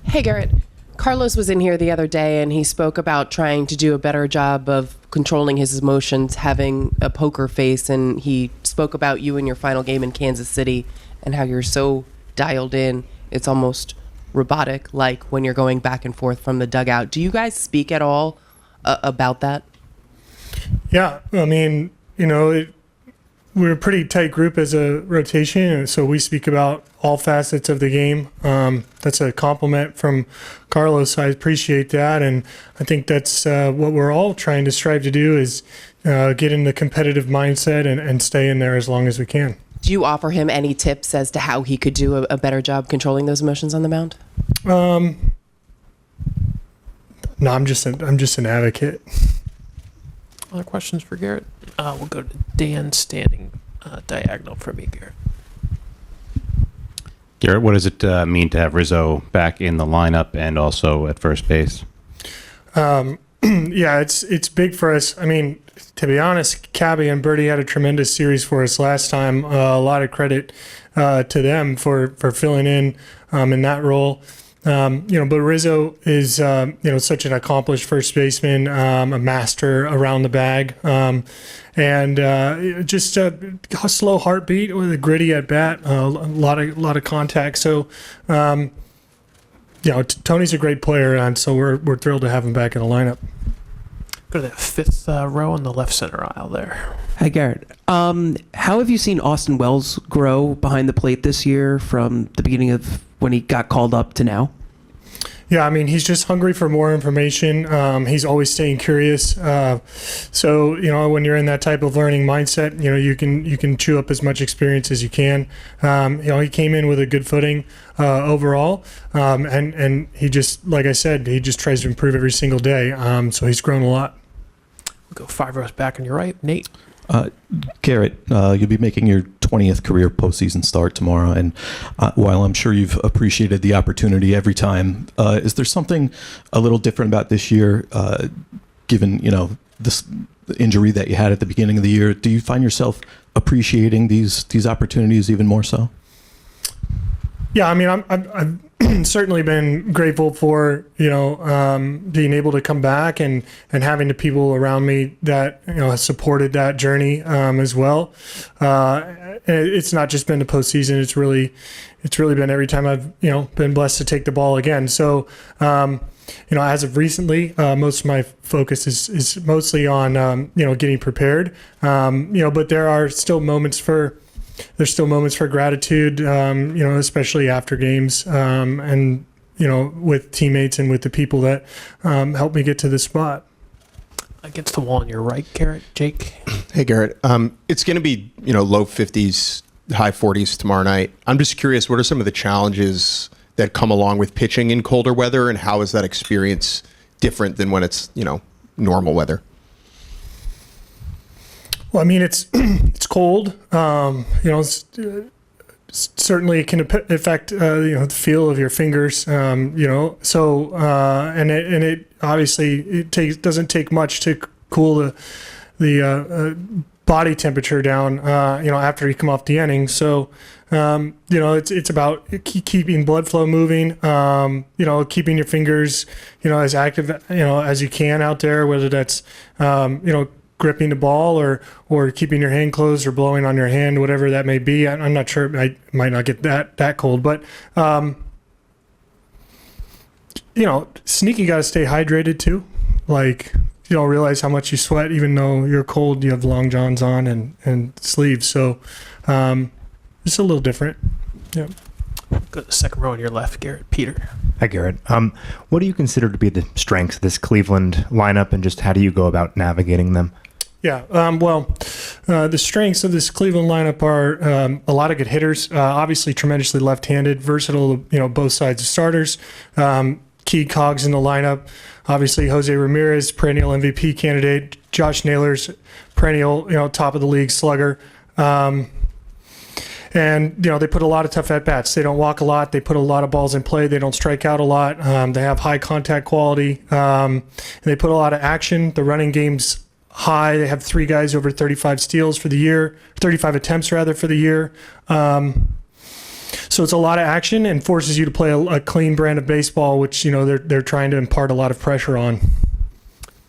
Hey, Gerrit. Carlos was in here the other day and he spoke about trying to do a better job of controlling his emotions, having a poker face, and he spoke about you in your final game in Kansas City and how you're so dialed in. It's almost robotic, like when you're going back and forth from the dugout. Do you guys speak at all about that? Yeah, I mean, we're a pretty tight group as a rotation, and so we speak about all facets of the game. That's a compliment from Carlos. I appreciate that, and I think that's what we're all trying to strive to do is get in the competitive mindset and stay in there as long as we can. Do you offer him any tips as to how he could do a better job controlling those emotions on the mound? No, I'm just an advocate. Other questions for Gerrit? We'll go to Dan standing diagonal from me, Gerrit. Gerrit, what does it mean to have Rizzo back in the lineup and also at first base? Yeah, it's big for us. I mean, to be honest, Cabby and Birdie had a tremendous series for us last time. A lot of credit to them for filling in that role. But Rizzo is, such an accomplished first baseman, a master around the bag, and just a slow heartbeat with a gritty at bat, a lot of contact. So, Tony's a great player, and so we're thrilled to have him back in the lineup. Go to that fifth row in the left center aisle there. Hi, Gerrit. How have you seen Austin Wells grow behind the plate this year from the beginning of when he got called up to now? Yeah, I mean, he's just hungry for more information. He's always staying curious. So, when you're in that type of learning mindset, you can chew up as much experience as you can. He came in with a good footing overall, and he just, like I said, he just tries to improve every single day. So he's grown a lot. We'll go 5 rows back on your right. Nate. Gerrit, you'll be making your 20th career postseason start tomorrow, and while I'm sure you've appreciated the opportunity every time, is there something a little different about this year, given this injury that you had at the beginning of the year? Do you find yourself appreciating these opportunities even more so? Yeah, I mean, I've certainly been grateful for being able to come back and having the people around me that have supported that journey as well. It's not just been the postseason; it's really been every time I've been blessed to take the ball again. So as of recently, most of my focus is mostly on getting prepared. But there are still moments for. There's still moments for gratitude, especially after games, and with teammates and with the people that helped me get to this spot. Against the wall on your right, Gerrit. Jake. Hey, Gerrit. It's going to be low 50s, high 40s tomorrow night. I'm just curious, what are some of the challenges that come along with pitching in colder weather, and how is that experience different than when it's normal weather? Well, I mean, it's cold. Certainly it can affect the feel of your fingers. So and it obviously doesn't take much to cool the body temperature down. After you come off the inning. So it's about keeping blood flow moving. Keeping your fingers as active as you can out there, whether that's gripping the ball or keeping your hand closed or blowing on your hand, whatever that may be. I'm not sure. I might not get that cold, but sneaky got to stay hydrated too. Like you don't realize how much you sweat, even though you're cold. You have long johns on and sleeves, so it's a little different. Yeah. Go to the second row on your left, Gerrit. Peter. Hi, Gerrit. What do you consider to be the strengths of this Cleveland lineup, and just how do you go about navigating them? Yeah, the strengths of this Cleveland lineup are a lot of good hitters, obviously tremendously left-handed, versatile, both sides of starters, key cogs in the lineup. Obviously, Jose Ramirez, perennial MVP candidate, Josh Naylor's perennial, top of the league slugger. And, they put a lot of tough at-bats. They don't walk a lot. They put a lot of balls in play. They don't strike out a lot. They have high contact quality. They put a lot of action. The running game's high. They have 3 guys over 35 steals for the year, 35 attempts rather for the year. So it's a lot of action and forces you to play a clean brand of baseball, which, you know, they're trying to impart a lot of pressure on.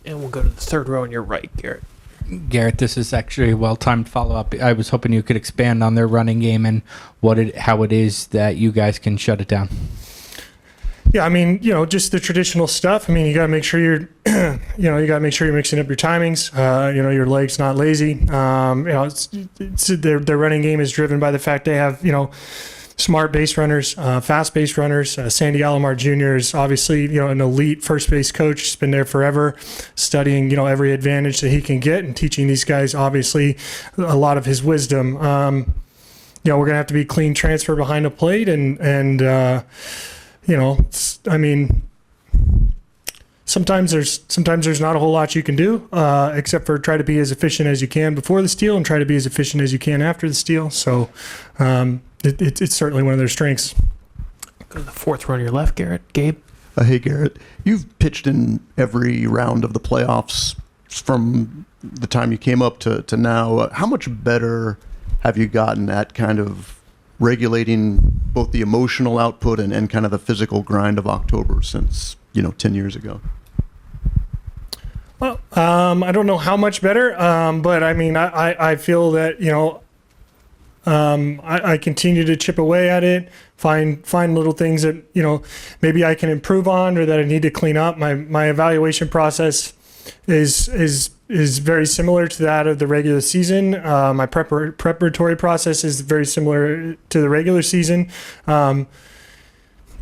And we'll go to the third row on your right, Gerrit. Gerrit, this is actually a well-timed follow-up. I was hoping you could expand on their running game and how it is that you guys can shut it down. Yeah, I mean, you know, just the traditional stuff. I mean, you got to make sure you're, you got to make sure you're mixing up your timings. You know, your legs not lazy. You know, their running game is driven by the fact they have, you know, smart base runners, fast base runners. Sandy Alomar Jr. is obviously, you know, an elite first base coach. He's been there forever, studying, you know, every advantage that he can get and teaching these guys, obviously, a lot of his wisdom. You know, we're going to have to be clean transfer behind the plate and you know, I mean, sometimes there's not a whole lot you can do except for try to be as efficient as you can before the steal and try to be as efficient as you can after the steal. So it's certainly one of their strengths. Go to the fourth row on your left, Gerrit. Gabe. Hey, Gerrit. You've pitched in every round of the playoffs from the time you came up to now. How much better have you gotten at kind of regulating both the emotional output and kind of the physical grind of October since, you know, 10 years ago? Well, I don't know how much better, but I mean, I feel that, you know, I continue to chip away at it, find little things that, you know, maybe I can improve on or that I need to clean up. My evaluation process is very similar to that of the regular season. My preparatory process is very similar to the regular season.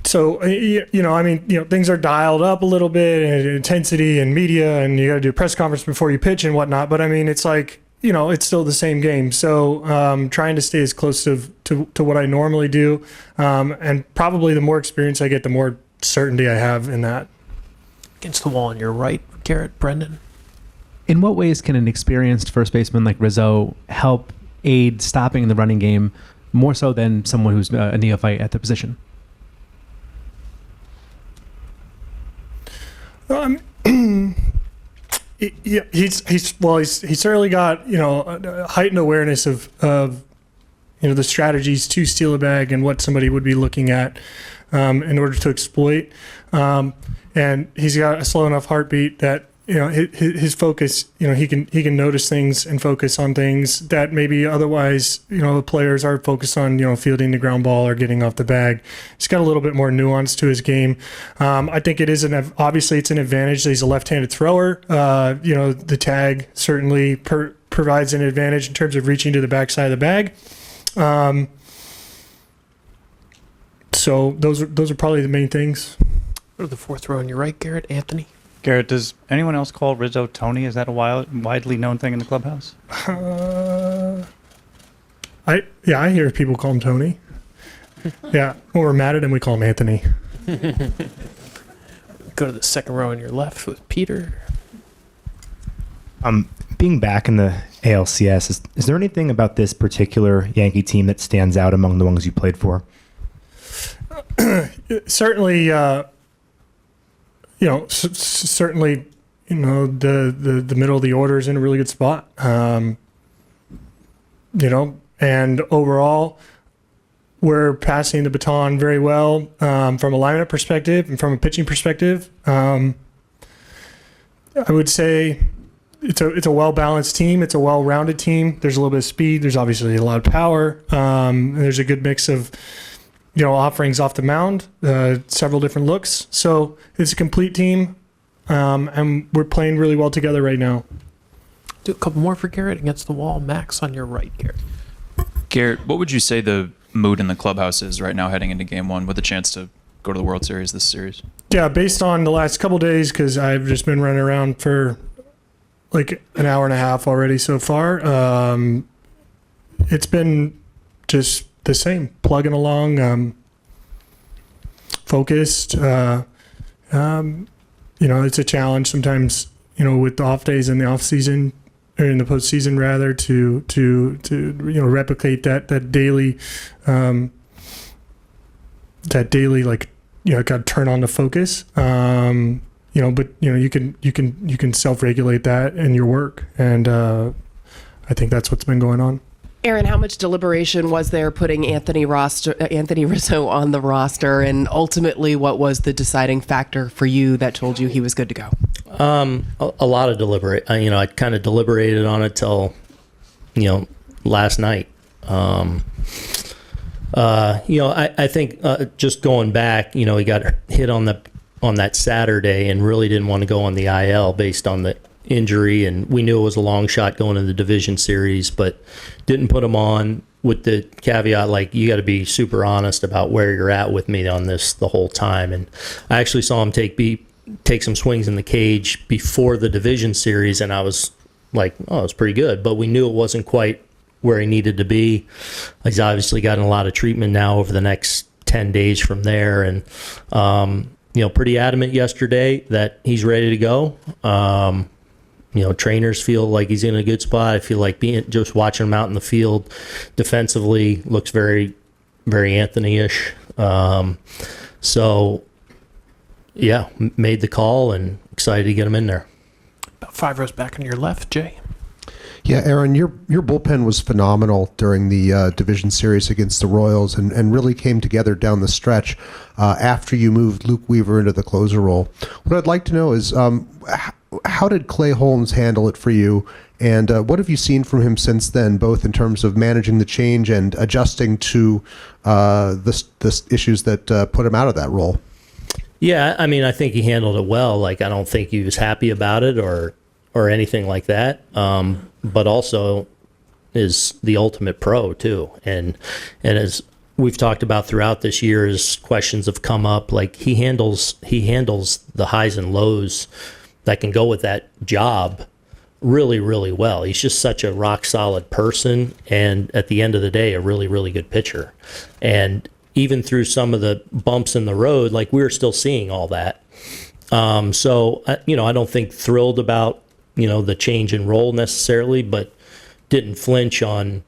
So, you know, I mean, you know, things are dialed up a little bit and intensity and media, and you got to do a press conference before you pitch and whatnot. But I mean, it's like, you know, it's still the same game. So trying to stay as close to what I normally do. And probably the more experience I get, the more certainty I have in that. Against the wall on your right, Gerrit. Brendan. In what ways can an experienced first baseman like Rizzo help aid stopping the running game more so than someone who's a neophyte at the position? Yeah, he's certainly got, you know, a heightened awareness of you know, the strategies to steal a bag and what somebody would be looking at in order to exploit. And he's got a slow enough heartbeat that, you know, his focus, you know, he can notice things and focus on things that maybe otherwise, you know, the players are focused on, you know, fielding the ground ball or getting off the bag. He's got a little bit more nuance to his game. I think it is obviously it's an advantage that he's a left-handed thrower. You know, the tag certainly provides an advantage in terms of reaching to the backside of the bag. So those are probably the main things. Go to the fourth row on your right, Gerrit. Anthony. Gerrit, does anyone else call Rizzo Tony? Is that a widely known thing in the clubhouse? I hear people call him Tony. Yeah, when we're mad at him, we call him Anthony. Go to the second row on your left with Peter. Being back in the ALCS, is there anything about this particular Yankee team that stands out among the ones you played for? Certainly. You know, certainly, you know, the middle of the order is in a really good spot. You know, and overall, we're passing the baton very well from a lineup perspective and from a pitching perspective. I would say it's a well-balanced team. It's a well-rounded team. There's a little bit of speed. There's obviously a lot of power. And there's a good mix of, you know, offerings off the mound, several different looks. So it's a complete team, and we're playing really well together right now. Do a couple more for Gerrit. Against the wall, Max on your right, Gerrit. Gerrit, what would you say the mood in the clubhouse is right now heading into Game 1 with a chance to go to the World Series this series? Yeah, based on the last couple days, because I've just been running around for like an hour and a half already so far, it's been just the same, plugging along, focused. You know, it's a challenge sometimes, you know, with the off days in the off season or in the postseason rather to you know, replicate that daily like, you know, got to turn on the focus. You know, but you know, you can self-regulate that in your work, and I think that's what's been going on. Aaron, how much deliberation was there putting Anthony Rizzo on the roster, and ultimately, what was the deciding factor for you that told you he was good to go? A lot of deliberate. I kind of deliberated on it till, last night. I think just going back, he got hit on that Saturday and really didn't want to go on the IL based on the injury, and we knew it was a long shot going into the division series, but didn't put him on with the caveat, like, you got to be super honest about where you're at with me on this the whole time. And I actually saw him take some swings in the cage before the division series, and I was like, oh, it's pretty good, but we knew it wasn't quite where he needed to be. He's obviously gotten a lot of treatment now over the next 10 days from there, and pretty adamant yesterday that he's ready to go. Trainers feel like he's in a good spot. I feel like just watching him out in the field defensively looks very, very Anthony-ish. Made the call and excited to get him in there. About 5 rows back on your left, Jay. Yeah, Aaron, your bullpen was phenomenal during the division series against the Royals and really came together down the stretch after you moved Luke Weaver into the closer role. What I'd like to know is how did Clay Holmes handle it for you, and what have you seen from him since then, both in terms of managing the change and adjusting to the issues that put him out of that role? Yeah, I think he handled it well. Like, I don't think he was happy about it or anything like that. But also is the ultimate pro too. And as we've talked about throughout this year, as questions have come up, like, he handles the highs and lows that can go with that job really, really well. He's just such a rock solid person, and at the end of the day, a really, really good pitcher. And even through some of the bumps in the road, like, we're still seeing all that. I don't think thrilled about the change in role necessarily, but didn't flinch on,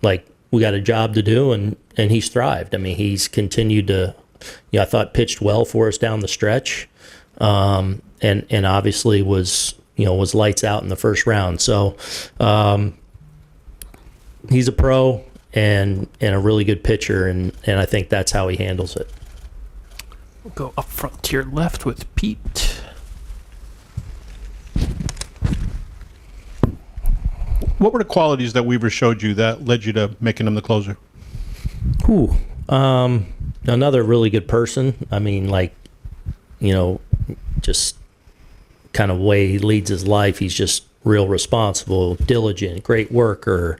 like, we got a job to do, and he's thrived. He's continued to, I thought pitched well for us down the stretch, and obviously was lights out in the first round. So he's a pro and a really good pitcher, and I think that's how he handles it. We'll go up front to your left with Pete. What were the qualities that Weaver showed you that led you to making him the closer? Another really good person. Just kind of way he leads his life. He's just real responsible, diligent, great worker,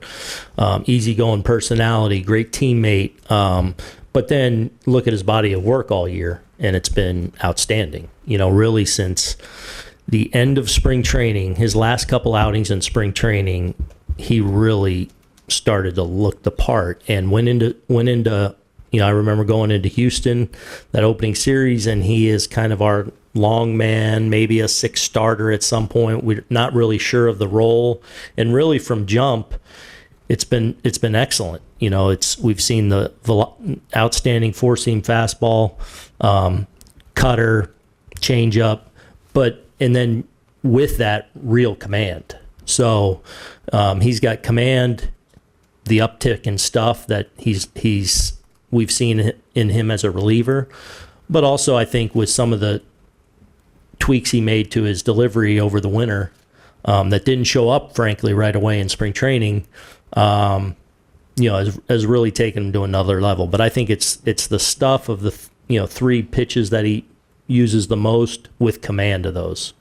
easygoing personality, great teammate. But then look at his body of work all year, and it's been outstanding. Really since the end of spring training, his last couple outings in spring training, he really started to look the part and went into I remember going into Houston, that opening series, and he is kind of our long man, maybe a 6th starter at some point. We're not really sure of the role, and really from jump, it's been excellent. We've seen the outstanding 4-seam fastball, cutter, changeup, and then with that, real command. So he's got command, the uptick and stuff that we've seen in him as a reliever, but also I think with some of the tweaks he made to his delivery over the winter that didn't show up, frankly, right away in spring training, has really taken him to another level. But I think it's the stuff of the 3 pitches that he uses the most with command of those.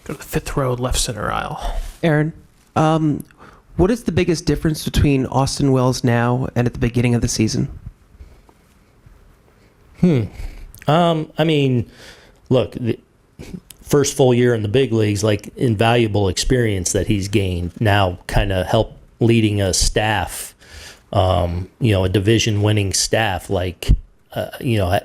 Go to the 5th row, left center aisle. Aaron, what is the biggest difference between Austin Wells now and at the beginning of the season? Look, the first full year in the big leagues, like, invaluable experience that he's gained now, kind of help leading a staff, a division-winning staff. Like, you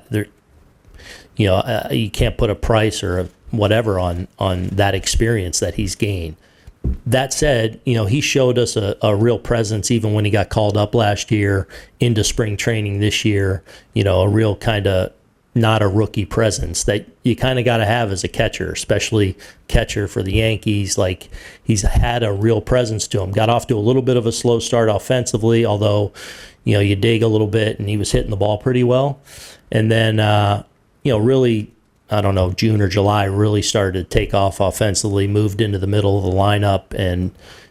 can't put a price or a whatever on that experience that he's gained. That said, he showed us a real presence even when he got called up last year into spring training this year, a real kind of not a rookie presence that you kind of got to have as a catcher, especially catcher for the Yankees. Like, he's had a real presence to him. Got off to a little bit of a slow start offensively, although, you dig a little bit and he was hitting the ball pretty well. And then, really, I don't know, June or July really started to take off offensively, moved into the middle of the lineup, and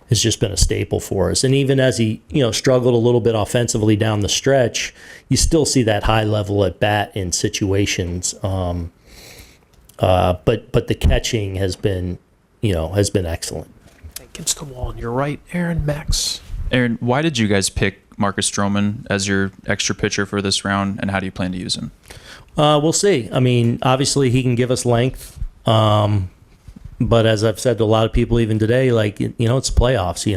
has just been a staple for us. And even as he, struggled a little bit offensively down the stretch, you still see that high level at bat in situations. But the catching has been excellent. Against the wall on your right, Aaron. Max. Aaron, why did you guys pick Marcus Stroman as your extra pitcher for this round, and how do you plan to use him? We'll see. I mean, obviously he can give us length. But as I've said to a lot of people even today, like, it's playoffs.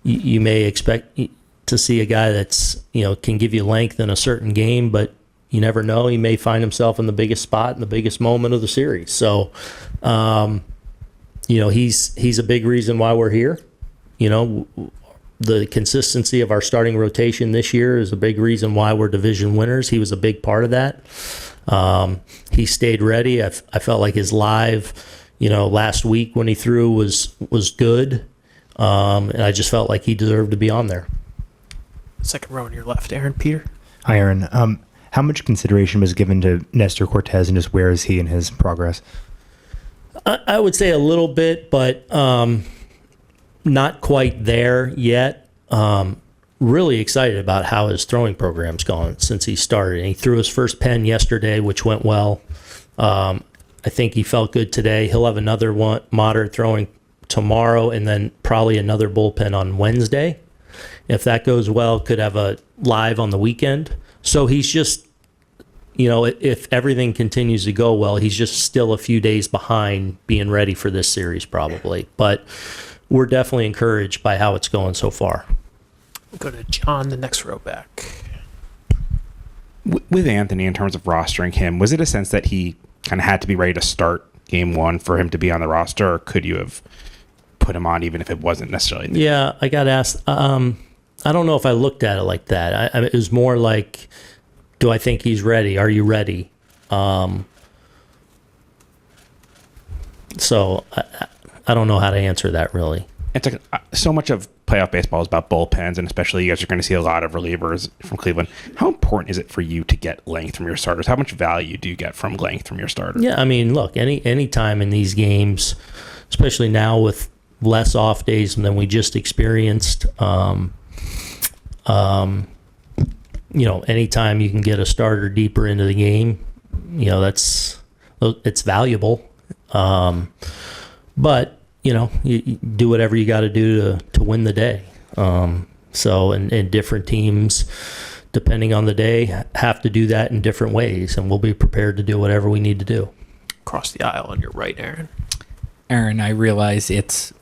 You may expect to see a guy that's, can give you length in a certain game, but you never know. He may find himself in the biggest spot in the biggest moment of the series. So, he's a big reason why we're here. The consistency of our starting rotation this year is a big reason why we're division winners. He was a big part of that. He stayed ready. I felt like his live, last week when he threw was good. And I just felt like he deserved to be on there. Second row on your left, Aaron. Peter. Hi, Aaron. How much consideration was given to Nestor Cortez, and just where is he in his progress? I would say a little bit, but not quite there yet. Really excited about how his throwing program's gone since he started. And he threw his first pen yesterday, which went well. I think he felt good today. He'll have another one, moderate throwing tomorrow, and then probably another bullpen on Wednesday. If that goes well, could have a live on the weekend. So he's just, if everything continues to go well, he's just still a few days behind being ready for this series probably. But we're definitely encouraged by how it's going so far. We'll go to John, the next row back. With Anthony, in terms of rostering him, was it a sense that he kind of had to be ready to start game one for him to be on the roster, or could you have put him on even if it wasn't necessarily? Yeah, I got asked. I don't know if I looked at it like that. It was more like, do I think he's ready? Are you ready? So I don't know how to answer that really. It's like so much of playoff baseball is about bullpens, and especially you guys are going to see a lot of relievers from Cleveland. How important is it for you to get length from your starters? How much value do you get from length from your starters? Yeah, I mean, look, any time in these games, especially now with less off days than we just experienced, anytime you can get a starter deeper into the game, it's valuable. But you do whatever you got to do to win the day. And different teams, depending on the day, have to do that in different ways, and we'll be prepared to do whatever we need to do. Across the aisle on your right, Aaron. Aaron, I realize it's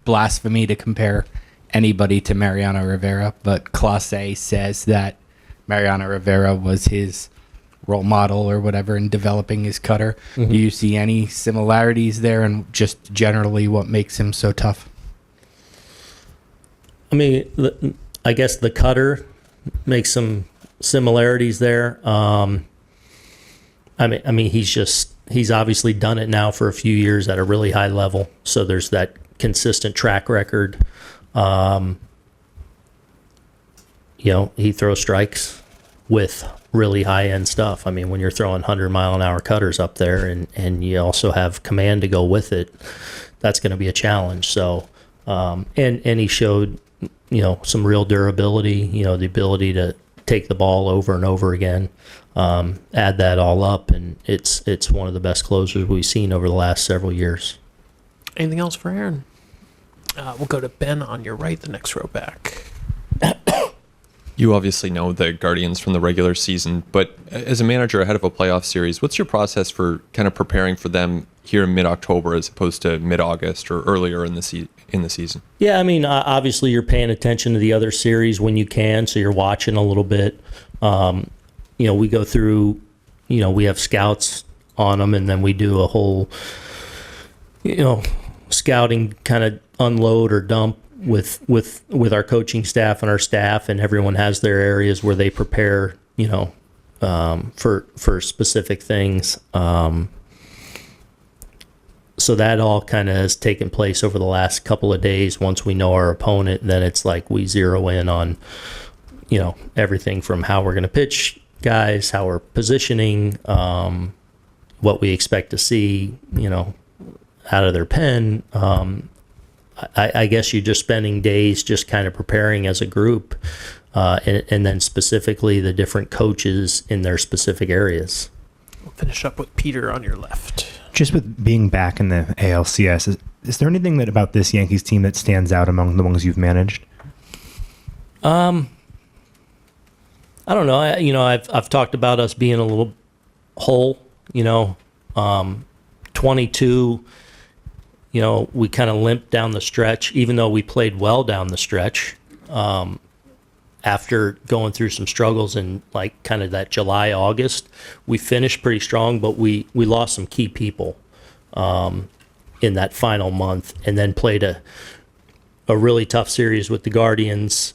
blasphemy to compare anybody to Mariano Rivera, but Clase says that Mariano Rivera was his role model or whatever in developing his cutter. Mm-hmm. Do you see any similarities there, and just generally what makes him so tough? I mean, I guess the cutter makes some similarities there. I mean, he's obviously done it now for a few years at a really high level, so there's that consistent track record. He throws strikes with really high-end stuff. I mean, when you're throwing 100-mile-an-hour cutters up there and you also have command to go with it, that's going to be a challenge. So, and he showed, some real durability, the ability to take the ball over and over again, add that all up, and it's one of the best closers we've seen over the last several years. Anything else for Aaron? We'll go to Ben on your right, the next row back. You obviously know the Guardians from the regular season, but as a manager ahead of a playoff series, what's your process for kind of preparing for them here in mid-October as opposed to mid-August or earlier in the season? Yeah, I mean, obviously you're paying attention to the other series when you can, so you're watching a little bit. We go through, we have scouts on them, and then we do a whole, scouting kind of unload or dump with our coaching staff and our staff, and everyone has their areas where they prepare, for specific things. So that all kind of has taken place over the last couple of days. Once we know our opponent, then it's like we zero in on, everything from how we're going to pitch guys, how we're positioning, what we expect to see, out of their pen. I guess you're just spending days just kind of preparing as a group, and then specifically the different coaches in their specific areas. We'll finish up with Peter on your left. Just with being back in the ALCS, is there anything about this Yankees team that stands out among the ones you've managed? I don't know. I've talked about us being a little whole. 22. We kind of limped down the stretch, even though we played well down the stretch. After going through some struggles in like kind of that July, August, we finished pretty strong, but we lost some key people in that final month, and then played a really tough series with the Guardians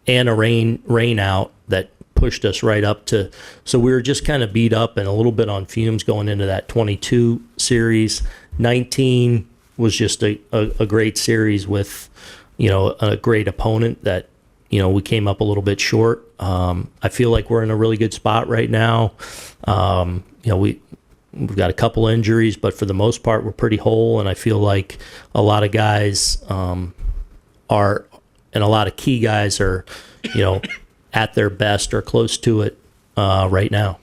and a rain out that pushed us right up to. So we were just kind of beat up and a little bit on fumes going into that 22 series. 19 was just a great series with, a great opponent that, we came up a little bit short. I feel like we're in a really good spot right now. We've got a couple injuries, but for the most part, we're pretty whole. And I feel like a lot of guys and a lot of key guys are, at their best or close to it right now.